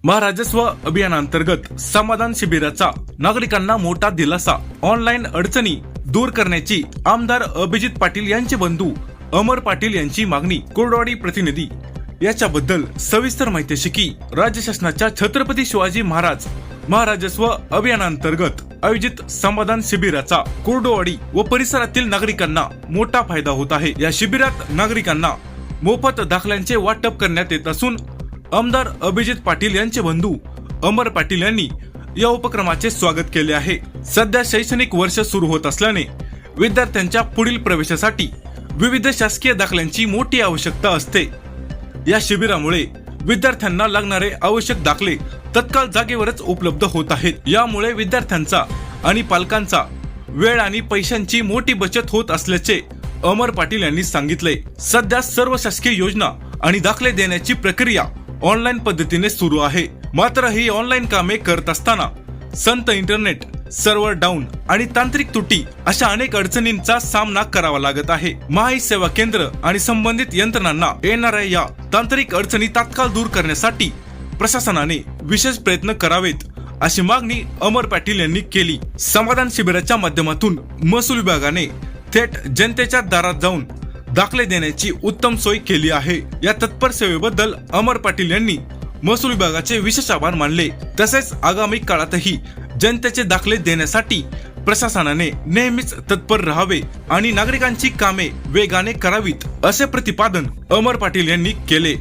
महाराजस्व अभियानांतर्गत समाधान शिबिराचा नागरिकांना मोठा दिलासा। ऑनलाईन अडचणी दूर करण्याची आमदार अभिजित पाटील यांचे बंधू अमर पाटील यांची मागणी। कोरडवाडी प्रतिनिधी याच्याबद्दल सविस्तर माहिती की राज्य शासनाच्या छत्रपती शिवाजी महाराज महाराजस्व अभियानांतर्गत आयोजित समाधान शिबिराचा कोरडवाडी व परिसरातील नागरिकांना मोठा फायदा होत आहे। या शिबिरात नागरिकांना मोफत दाखल्यांचे वाटप करण्यात येत असून आमदार अभिजित पाटील यांचे बंधू अमर पाटील यांनी या उपक्रमाचे स्वागत केले आहे। सध्या शैक्षणिक वर्ष सुरू होत असल्याने विद्यार्थ्यांच्या पुढील प्रवेशासाठी विविध शासकीय दाखल्यांची मोठी आवश्यकता असते। या शिबिरामुळे विद्यार्थ्यांना लागणारे आवश्यक दाखले तत्काळ जागेवरच उपलब्ध होत आहेत। यामुळे विद्यार्थ्यांचा आणि पालकांचा वेळ आणि पैशांची मोठी बचत होत असल्याचे अमर पाटील यांनी सांगितले। सध्या सर्व शासकीय योजना आणि दाखले देण्याची प्रक्रिया ऑनलाईन पद्धतीने सुरू आहे। मात्र ही ऑनलाईन कामे करत असताना संत इंटरनेट, सर्व्हर डाऊन आणि तांत्रिक त्रुटी अशा अनेक अडचणींचा सामना करावा लागत आहे। महाई सेवा केंद्र आणि संबंधित यंत्रणांना येणाऱ्या या तांत्रिक अडचणी तात्काळ दूर करण्यासाठी प्रशासनाने विशेष प्रयत्न करावेत अशी मागणी अमर पाटील यांनी केली। समाधान शिबिराच्या माध्यमातून महसूल विभागाने थेट जनतेच्या दारात जाऊन दाखले देण्याची उत्तम सोय केली आहे। या तत्पर सेवेबद्दल अमर पाटील यांनी महसूल विभागाचे विशेष आभार मानले। तसेच आगामी काळातही जनतेचे दाखले देण्यासाठी प्रशासनाने नेहमीच तत्पर राहावे आणि नागरिकांची कामे वेगाने करावीत असे प्रतिपादन अमर पाटील यांनी केले।